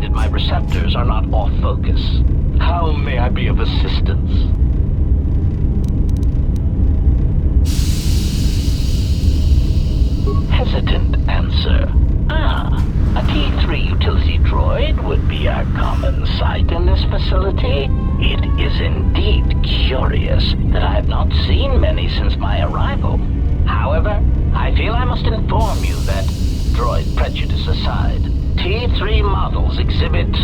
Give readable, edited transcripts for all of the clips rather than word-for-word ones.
provided my receptors are not off focus. How may I be of assistance? Hesitant answer. A T3 utility droid would be a common sight in this facility. It is indeed curious that I have not seen many since my arrival. However, I feel I must inform you that, droid prejudice aside, T3 models exhibit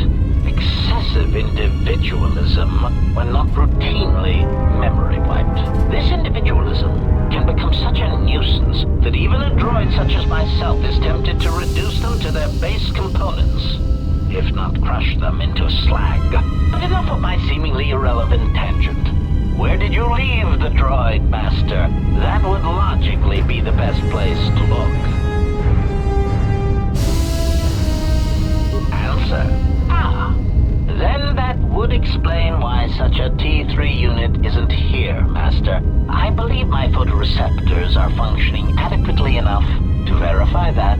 excessive individualism when not routinely memory wiped. This individualism can become such a nuisance that even a droid such as myself is tempted to reduce them to their base components, if not crush them into slag. But enough of my seemingly irrelevant tangent. Where did you leave the droid, Master? That would logically be the best place to look. Answer. Then that would explain why such a T3 unit isn't here, Master. I believe my photoreceptors are functioning adequately enough to verify that.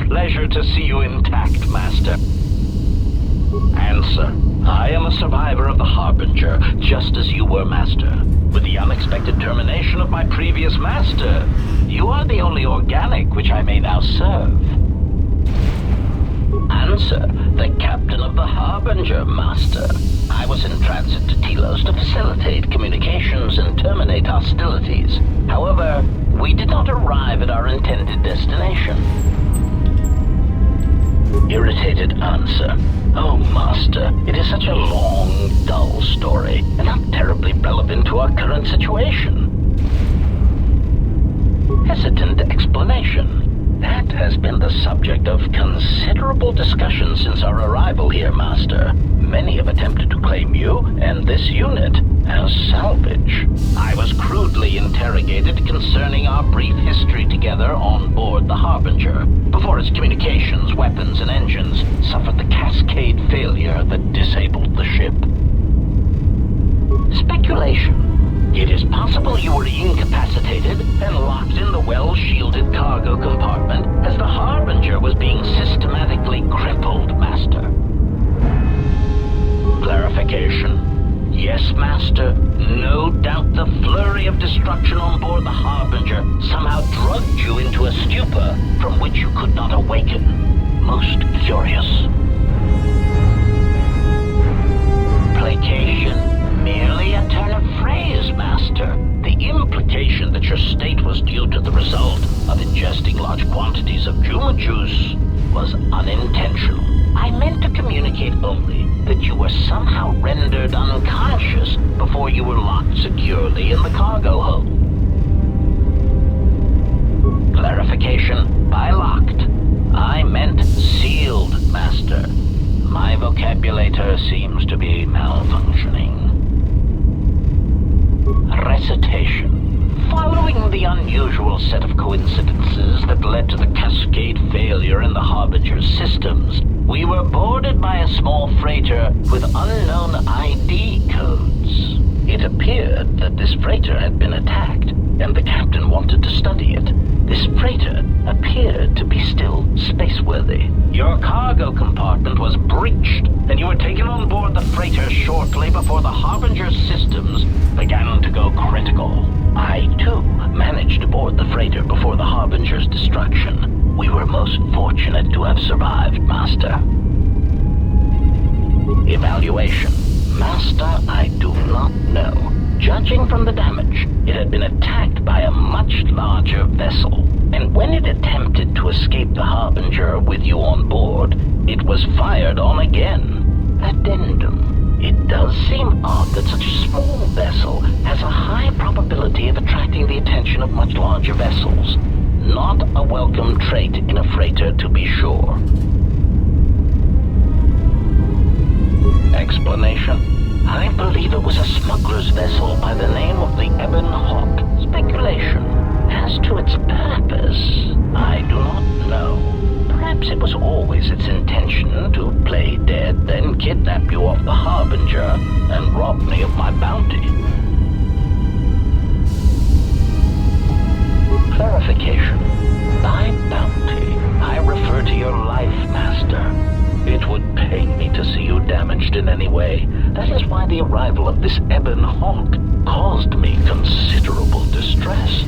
Pleasure to see you intact, Master. Answer. I am a survivor of the Harbinger, just as you were, Master. With the unexpected termination of my previous Master, you are the only organic which I may now serve. Answer. The Captain of the Harbinger, Master. I was in transit to Telos to facilitate communications and terminate hostilities. However, we did not arrive at our intended destination. Irritated answer. Oh, Master, it is such a long, dull story, and not terribly relevant to our current situation. Hesitant explanation. That has been the subject of considerable discussion since our arrival here, Master. Many have attempted to claim you and this unit as salvage. I was crudely interrogated concerning our brief history together on board the Harbinger, before its communications, weapons, and engines suffered the cascade failure that disabled the ship. Speculation. It is possible you were incapacitated and locked in the well-shielded cargo compartment as the Harbinger was being systematically crippled, Master. Clarification. Yes, Master. No doubt the flurry of destruction on board the Harbinger somehow drugged you into a stupor from which you could not awaken. Most curious. Placation. Merely a turn of phrase, Master. The implication that your state was due to the result of ingesting large quantities of Juma juice was unintentional. I meant to communicate only that you were somehow rendered unconscious before you were locked securely in the cargo hold. Clarification. By locked, I meant sealed, Master. My vocabulator seems to be malfunctioning. Recitation. Following the unusual set of coincidences that led to the cascade failure in the Harbinger's systems, we were boarded by a small freighter with unknown ID codes. It appeared that this freighter had been attacked, and the captain wanted to study it. This freighter appeared to be still spaceworthy. Your cargo compartment was breached, and you were taken on board the freighter shortly before the Harbinger's systems began to go critical. I, too, managed to board the freighter before the Harbinger's destruction. We were most fortunate to have survived, Master. Evaluation. Master, I do not know. Judging from the damage, it had been attacked by a much larger vessel, and when it attempted to escape the Harbinger with you on board, it was fired on again. Addendum. It does seem odd that such a small vessel has a high probability of attracting the attention of much larger vessels. Not a welcome trait in a freighter, to be sure. Explanation. I believe it was a smuggler's vessel by the name of the Ebon Hawk. Speculation. As to its purpose, I do always its intention to play dead, then kidnap you off the Harbinger and rob me of my bounty. Clarification. By bounty, I refer to your life, Master. It would pain me to see you damaged in any way. That is why the arrival of this ebon hawk caused me considerable distress.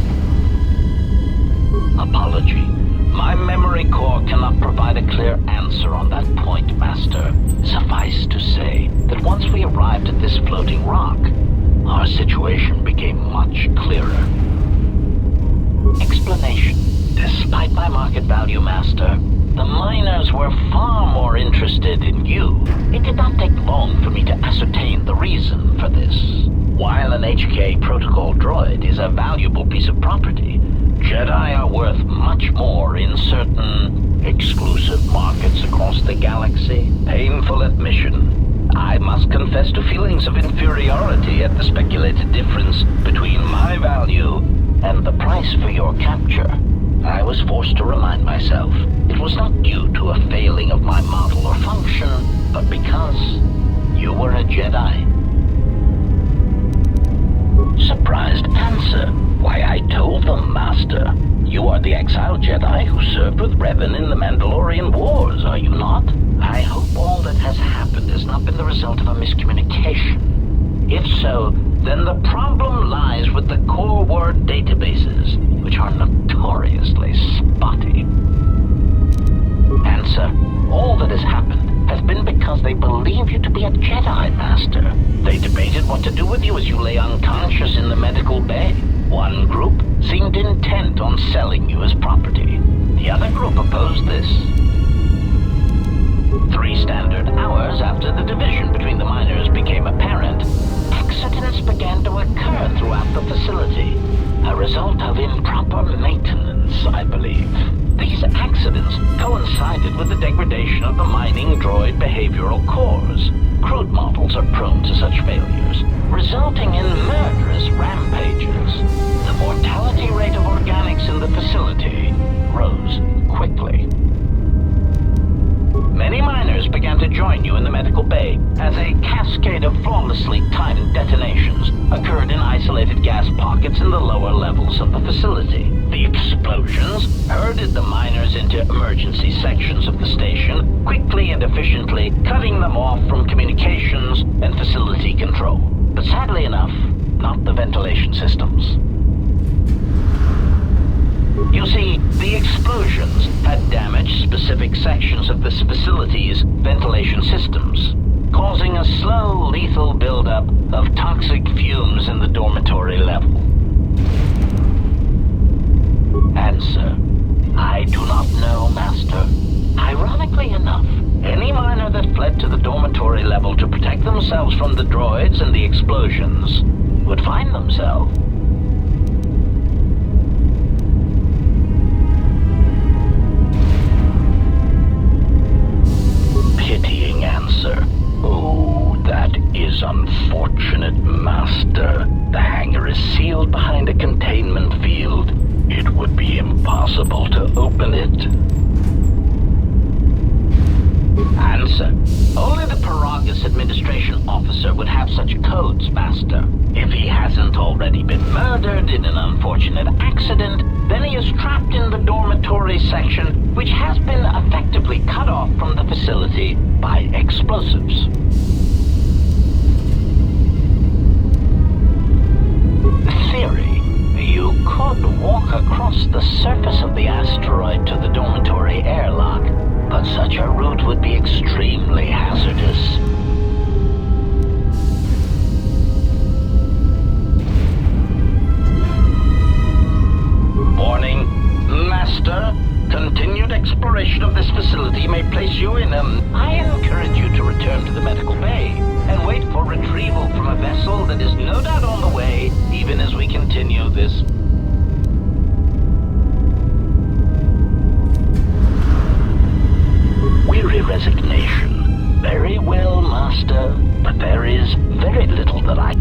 Apology. My memory core cannot provide a clear answer on that point, Master. Suffice to say that once we arrived at this floating rock, our situation became much clearer. Explanation. Despite my market value, Master, the miners were far more interested in you. It did not take long for me to ascertain the reason for this. While an HK protocol droid is a valuable piece of property, Jedi are worth much more in certain exclusive markets across the galaxy. Painful admission. I must confess to feelings of inferiority at the speculated difference between my value and the price for your capture. I was forced to remind myself it was not due to a failing of my model or function, but because you were a Jedi. Surprised answer. Why, I told them, Master. You are the exiled Jedi who served with Revan in the Mandalorian Wars, are you not? I hope all that has happened has not been the result of a miscommunication. If so, then the problem lies with the core word databases, which are notoriously spotty. Answer. All that has happened has been because they believe you to be a Jedi, Master. They debated what to do with you as you lay unconscious in the medical bay. One group seemed intent on selling you as property. The other group opposed this. 3 standard hours after the division between the miners became apparent, accidents began to occur throughout the facility. A result of improper maintenance, I believe. These accidents coincided with the degradation of the mining droid behavioral cores. Crude models are prone to such failures, resulting in murderous rampages. The mortality rate of organics in the facility rose quickly. Many miners began to join you in the medical bay as a cascade of flawlessly timed detonations occurred in isolated gas pockets in the lower levels of the facility. The explosions herded the miners into emergency sections of the station, quickly and efficiently cutting them off from communications and facility control. But sadly enough, not the ventilation systems. You see, the explosions had damaged specific sections of this facility's ventilation systems, causing a slow, lethal buildup of toxic fumes in the dormitory level. Answer. I do not know, Master. Ironically enough, any miner that fled to the dormitory level to protect themselves from the droids and the explosions would find themselves pitying answer. Oh, that is unfortunate, Master. The hangar is sealed behind a containment field. It would be impossible to open it. Answer. Only the Paragus administration officer would have such codes, Master. If he hasn't already been murdered in an unfortunate accident, then he is trapped in the dormitory section, which has been effectively cut off from the facility by explosives. Theory. You could walk across the surface of the asteroid to the dormitory airlock, but such a route would be extremely hazardous. Warning, Master. Continued exploration of this facility may place you in I encourage you to return to the medical bay and wait for retrieval from a vessel that is no doubt on the way, even as we continue this. Weary resignation. Very well, Master, but there is very little that I...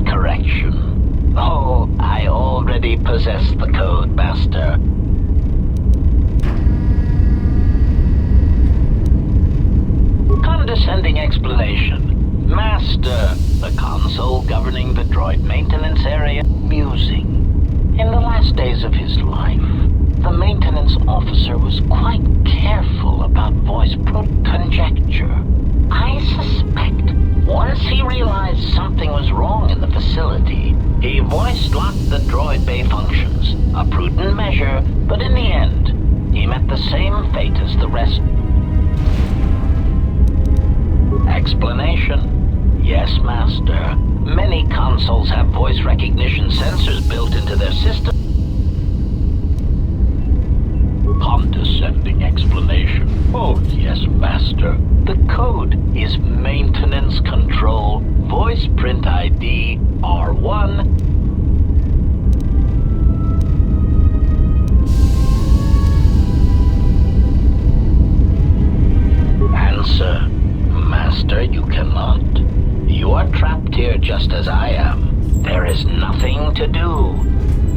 Correction. possess the code, Master. Condescending explanation. Master, the console governing the droid maintenance area, musing. In the last days of his life, the maintenance officer was quite careful about voice conjecture. I suspect once he realized something was wrong in the facility, he voice-locked the droid bay functions. A prudent measure, but in the end, he met the same fate as the rest. Explanation. Yes, Master. Many consoles have voice recognition sensors built into their system. Condescending explanation. Oh, yes, Master. The code is maintenance control, voice print ID, R1. Answer. Master, you cannot. You are trapped here just as I am. There is nothing to do,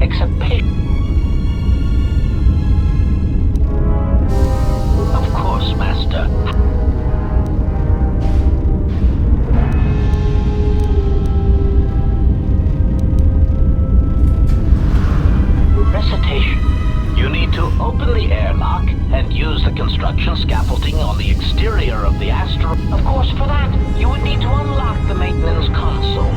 except pick. Of course, Master. Recitation. You need to open the airlock and use the construction scaffolding on the exterior of the asteroid. Of course, for that, you would need to unlock the maintenance console.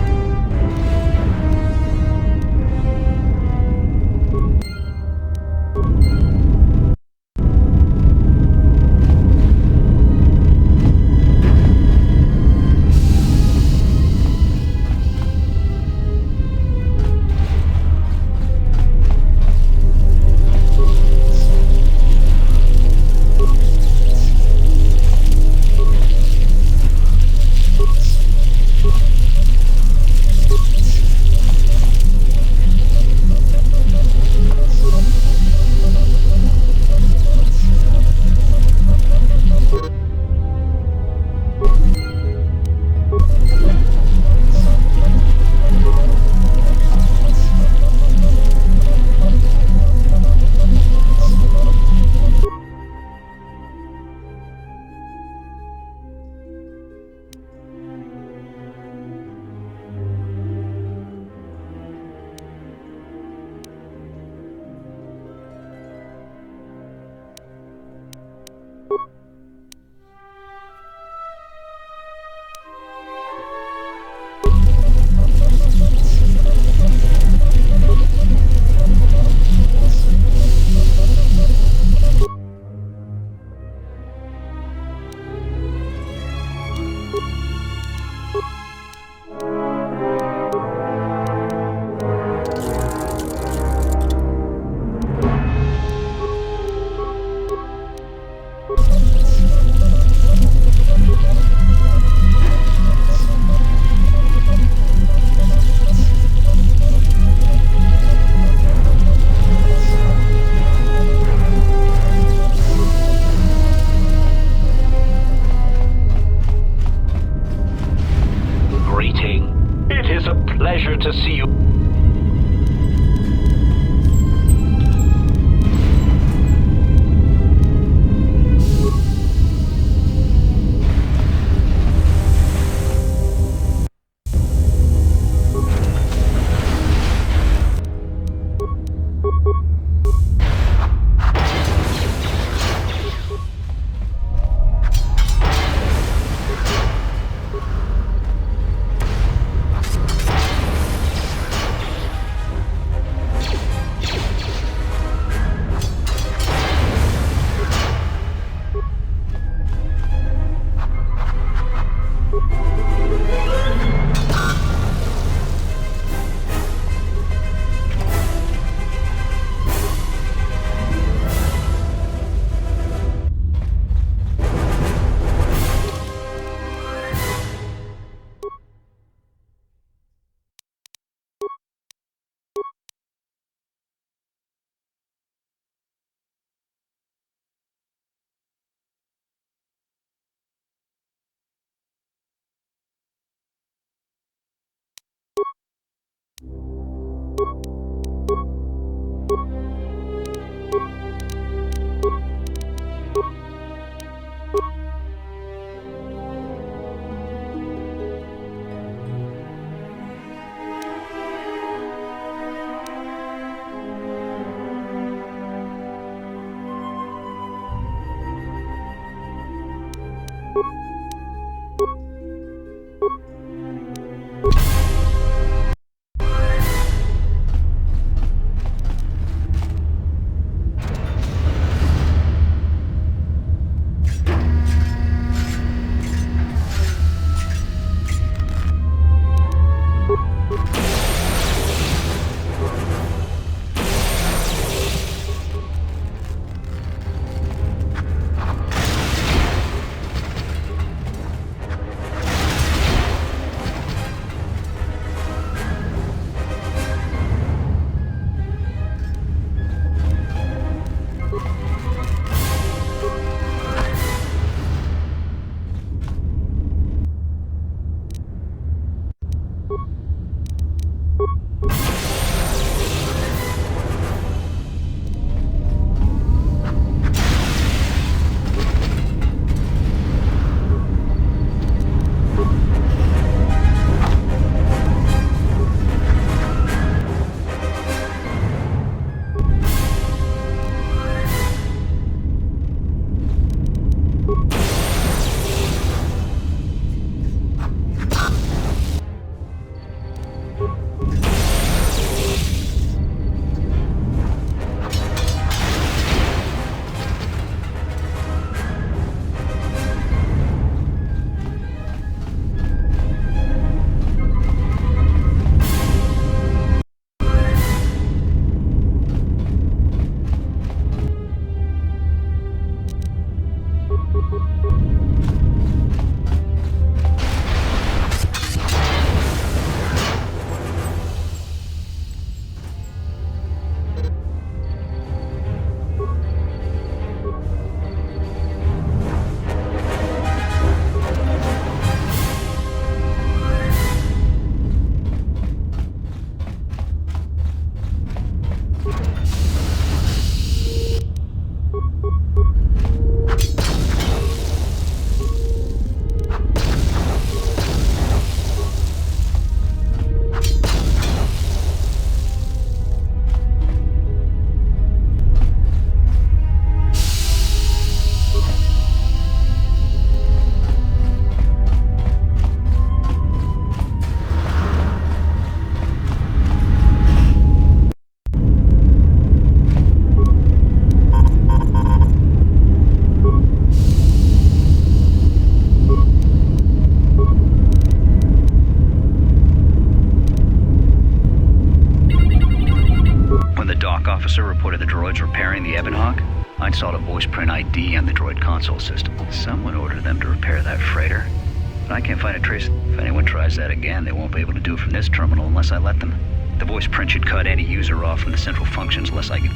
To see you. officer reported the droids repairing the Ebon Hawk. I installed a voice print ID on the droid console system. Someone ordered them to repair that freighter, but I can't find a trace. If anyone tries that again, they won't be able to do it from this terminal unless I let them. The voice print should cut any user off from the central functions unless I get...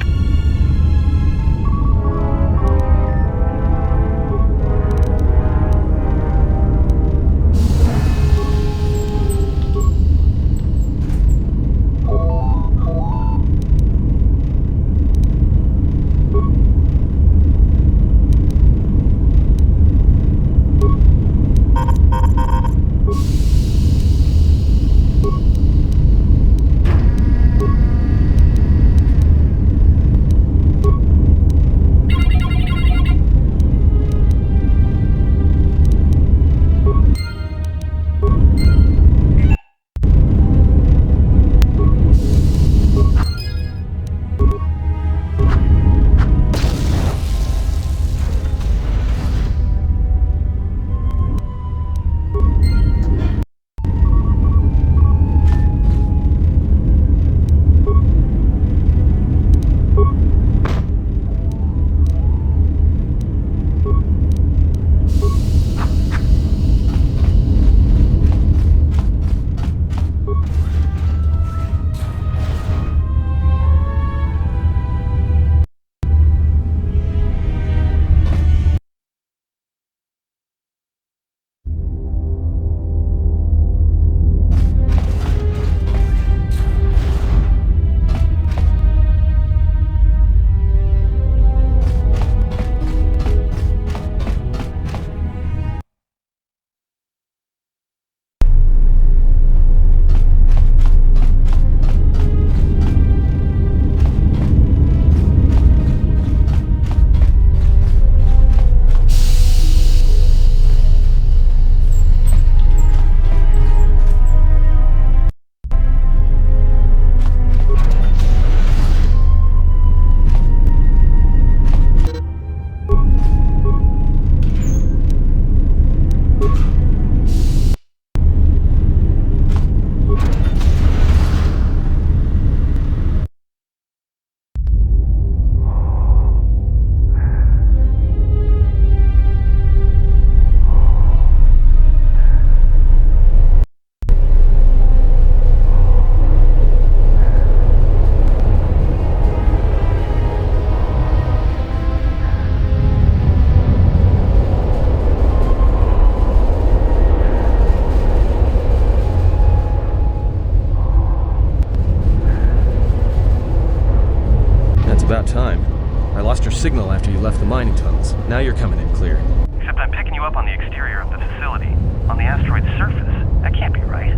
Signal after you left the mining tunnels. Now you're coming in clear. Except I'm picking you up on the exterior of the facility, on the asteroid's surface. That can't be right.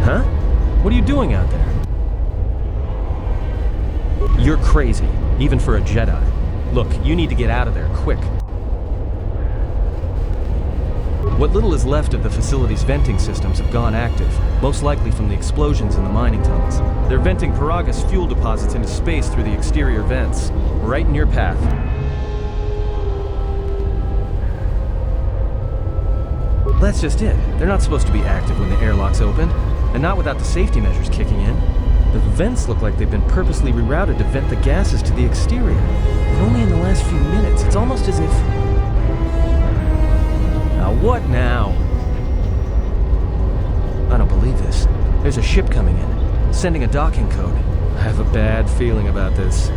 Huh? What are you doing out there? You're crazy, even for a Jedi. Look, you need to get out of there, quick. What little is left of the facility's venting systems have gone active, most likely from the explosions in the mining tunnels. They're venting Paraga's fuel deposits into space through the exterior vents, right in your path. That's just it. They're not supposed to be active when the airlock's open, and not without the safety measures kicking in. The vents look like they've been purposely rerouted to vent the gases to the exterior, but only in the last few minutes. It's almost as if... Now what now? I don't believe this. There's a ship coming in, sending a docking code. I have a bad feeling about this.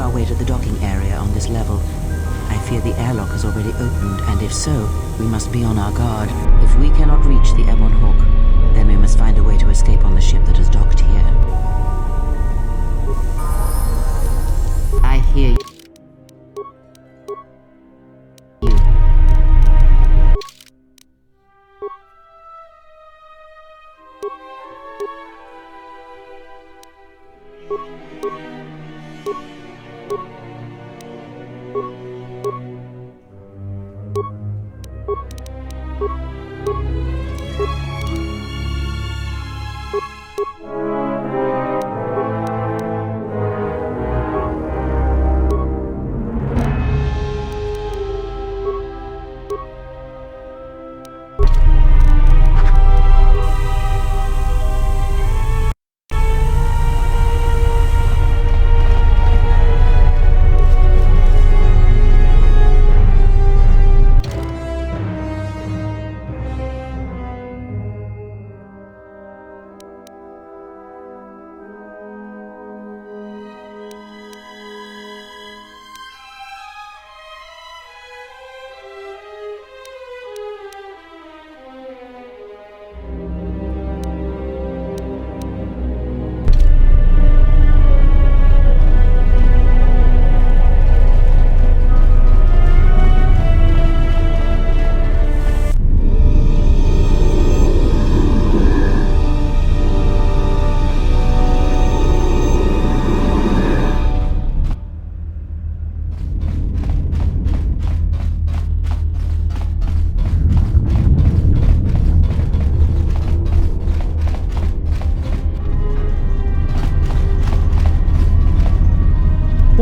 our way to the docking area on this level. I fear the airlock has already opened, and if so, we must be on our guard. If we cannot reach the Ebon Hawk, then we must find a way to escape on the ship that has docked here. I hear you.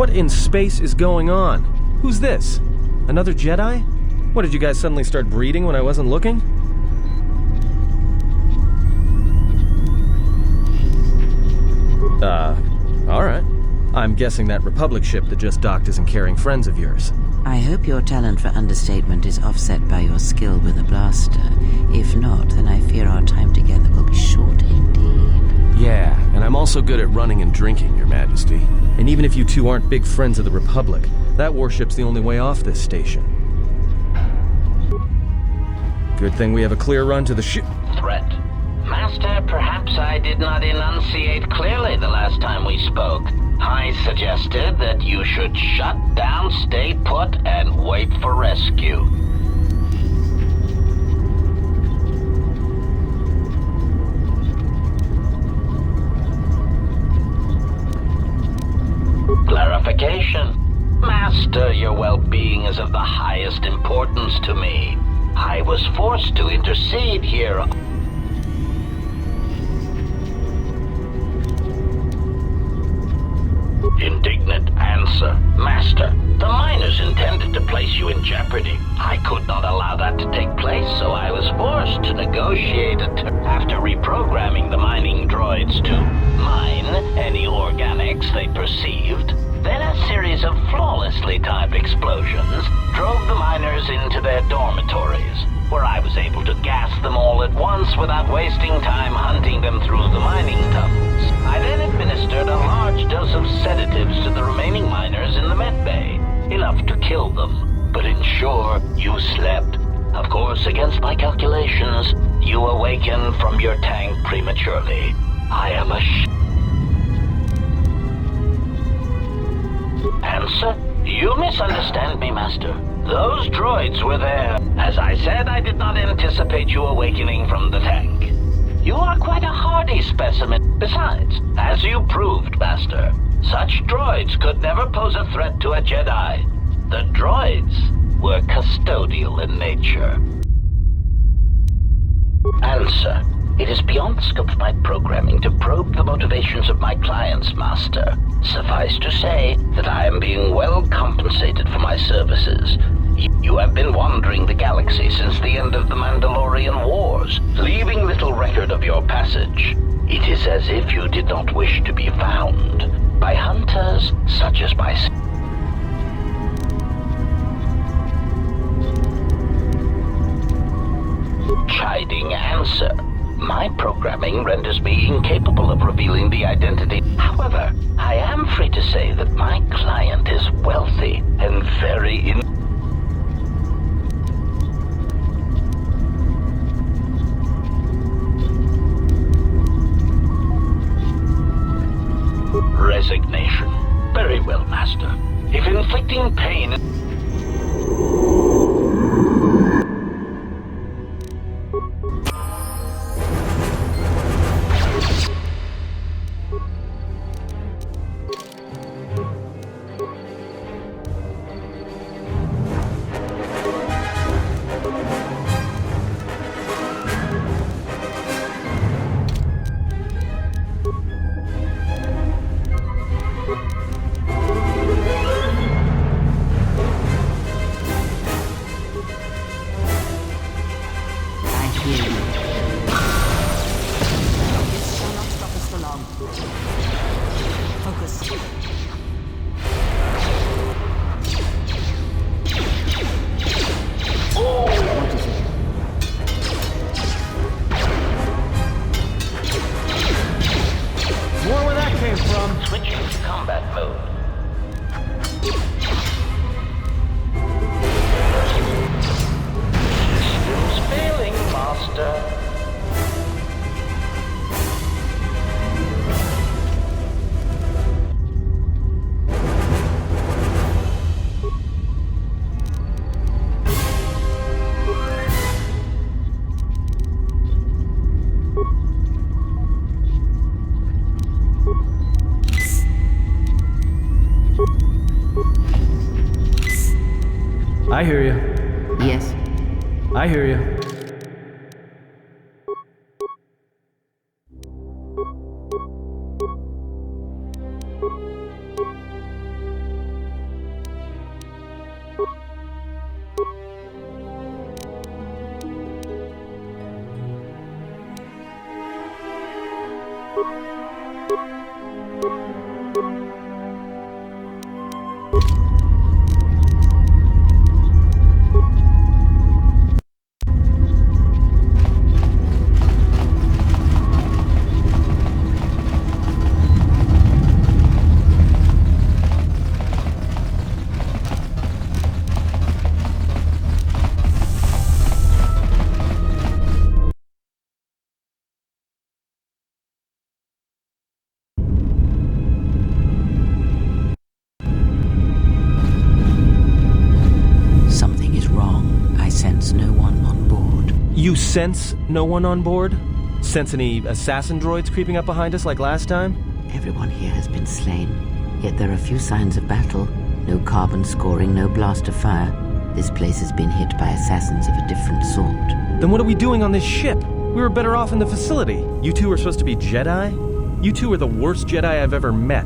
What in space is going on? Who's this? Another Jedi? What, did you guys suddenly start breeding when I wasn't looking? Alright. I'm guessing that Republic ship that just docked isn't carrying friends of yours. I hope your talent for understatement is offset by your skill with a blaster. If not, then I fear our time together will be short indeed. Yeah, and I'm also good at running and drinking, Your Majesty. And even if you two aren't big friends of the Republic, that warship's the only way off this station. Good thing we have a clear run to the ship. Threat. Master, perhaps I did not enunciate clearly the last time we spoke. I suggested that you should shut down, stay put, and wait for rescue. Clarification. Master, your well-being is of the highest importance to me. I was forced to intercede here. Indignant answer. Master, the miners intended to place you in jeopardy. I could not allow that to take place, so I was forced to negotiate after reprogramming the mining droids to mine any organics they perceived. Then a series of flawlessly timed explosions drove the miners into their dormitories, where I was able to gas them all at once without wasting time hunting them through the mining tunnels. I then administered a large dose of sedatives to the remaining miners in the med bay, enough to kill them, but ensure you slept. Of course, against my calculations, you awakened from your tank prematurely. I am Answer? You misunderstand me, Master. Those droids were there. As I said, I did not anticipate you awakening from the tank. You are quite a hardy specimen. Besides, as you proved, Master, such droids could never pose a threat to a Jedi. The droids were custodial in nature. Answer. It is beyond the scope of my programming to probe the motivations of my clients, Master. Suffice to say that I am being well compensated for my services. You have been wandering the galaxy since the end of the Mandalorian Wars, leaving little record of your passage. It is as if you did not wish to be found by hunters such as myself. Chiding answer. My programming renders me incapable of revealing the identity. However, I am free to say that my client is wealthy and very Resignation. Very well, Master. If inflicting pain... I hear you. Yes. I hear you. You sense no one on board? Sense any assassin droids creeping up behind us like last time? Everyone here has been slain, yet there are few signs of battle. No carbon scoring, no blaster fire. This place has been hit by assassins of a different sort. Then what are we doing on this ship? We were better off in the facility. You two are supposed to be Jedi? You two are the worst Jedi I've ever met.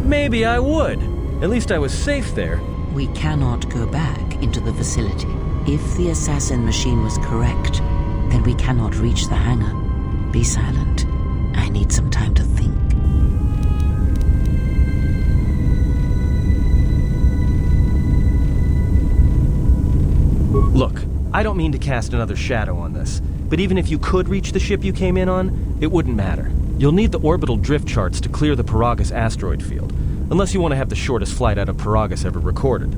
Maybe I would. At least I was safe there. We cannot go back into the facility. If the assassin machine was correct, then we cannot reach the hangar. Be silent. I need some time to think. Look, I don't mean to cast another shadow on this, but even if you could reach the ship you came in on, it wouldn't matter. You'll need the orbital drift charts to clear the Paragus asteroid field. Unless you want to have the shortest flight out of Paragus ever recorded.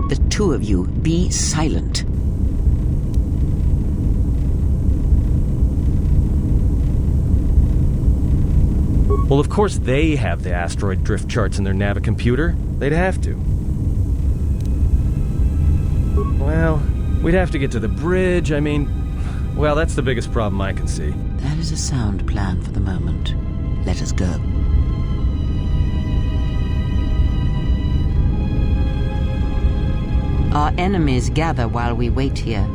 The two of you, be silent. Well, of course they have the asteroid drift charts in their Navicomputer. They'd have to. Well, we'd have to get to the bridge, well, that's the biggest problem I can see. That is a sound plan for the moment. Let us go. Our enemies gather while we wait here.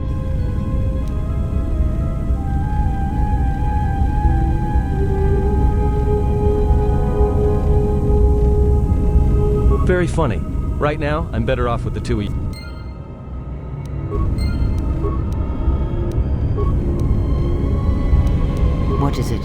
Very funny. Right now, I'm better off with the two of you. What is it?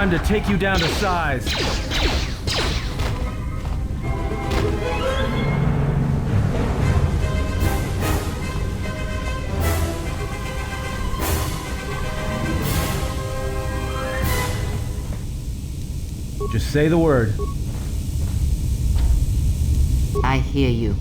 time to take you down to size. Just say the word. I hear you.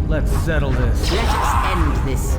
Let's settle this. Let us end this.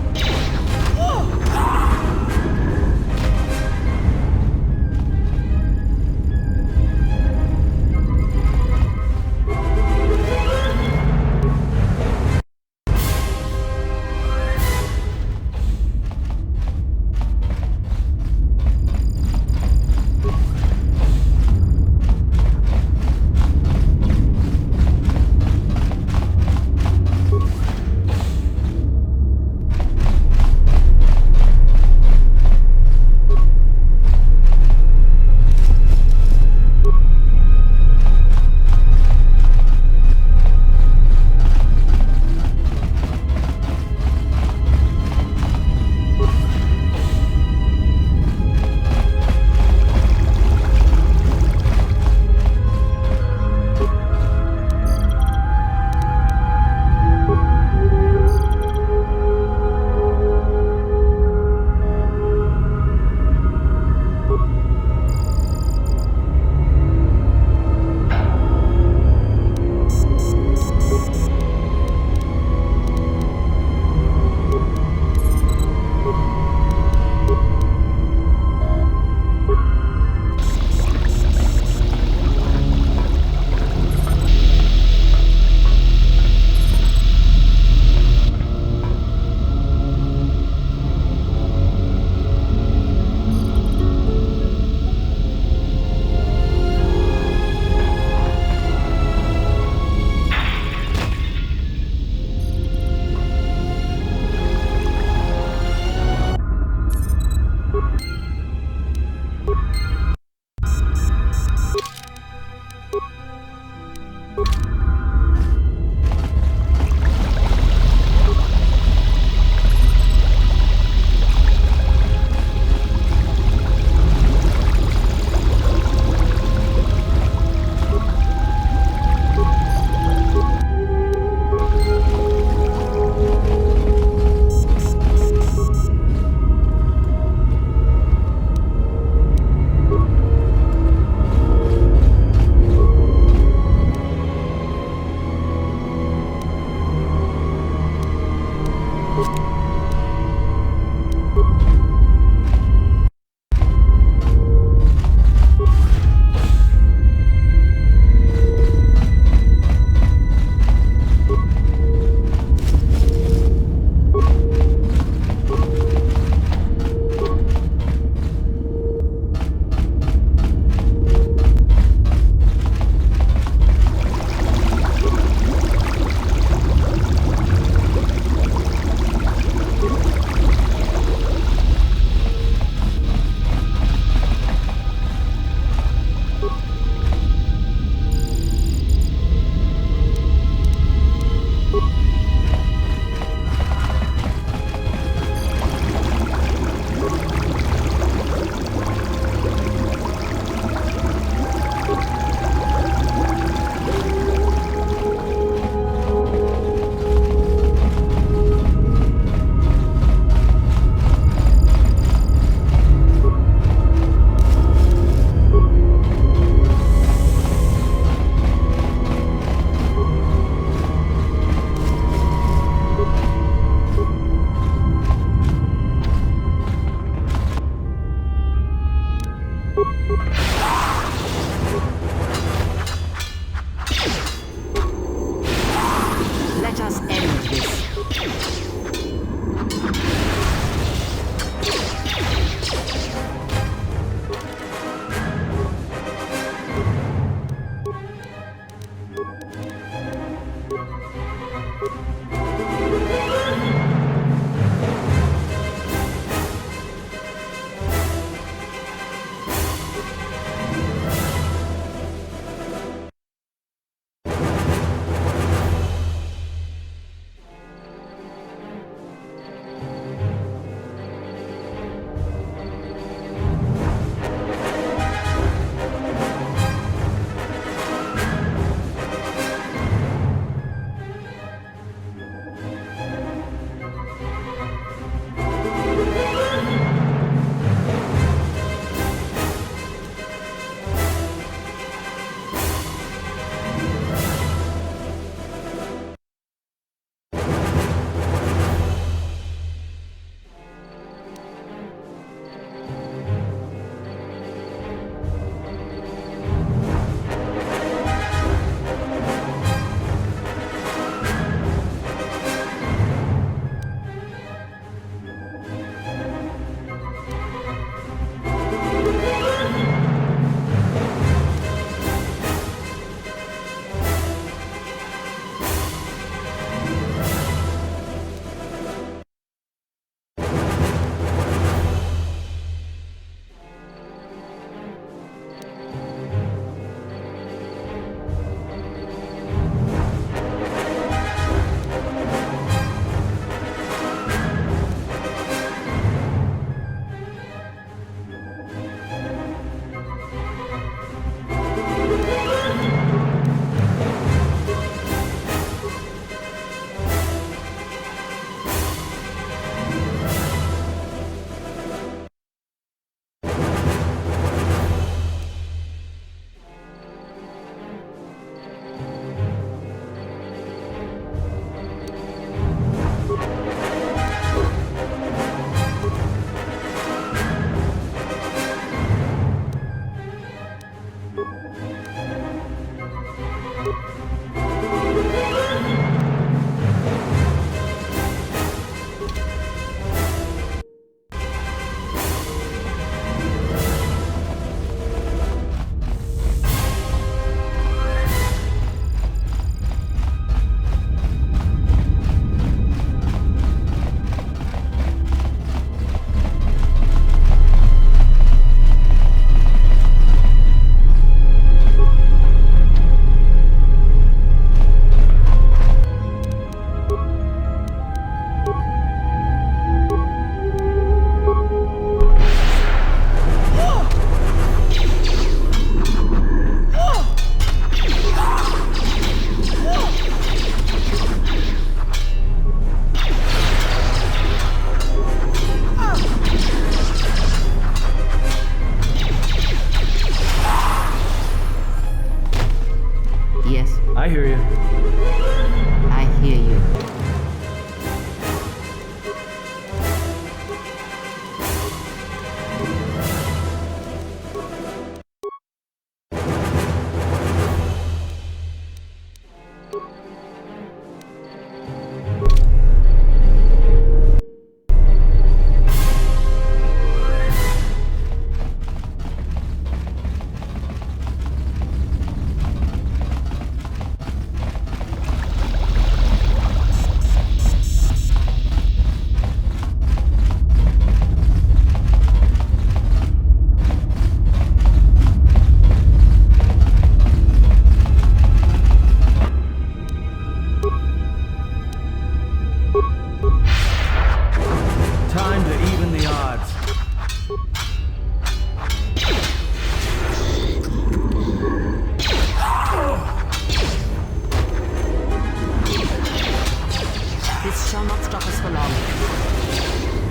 This shall not stop us for long.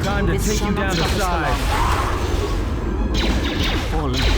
Time to This take shall you not down to stop us for size. long. Fallen.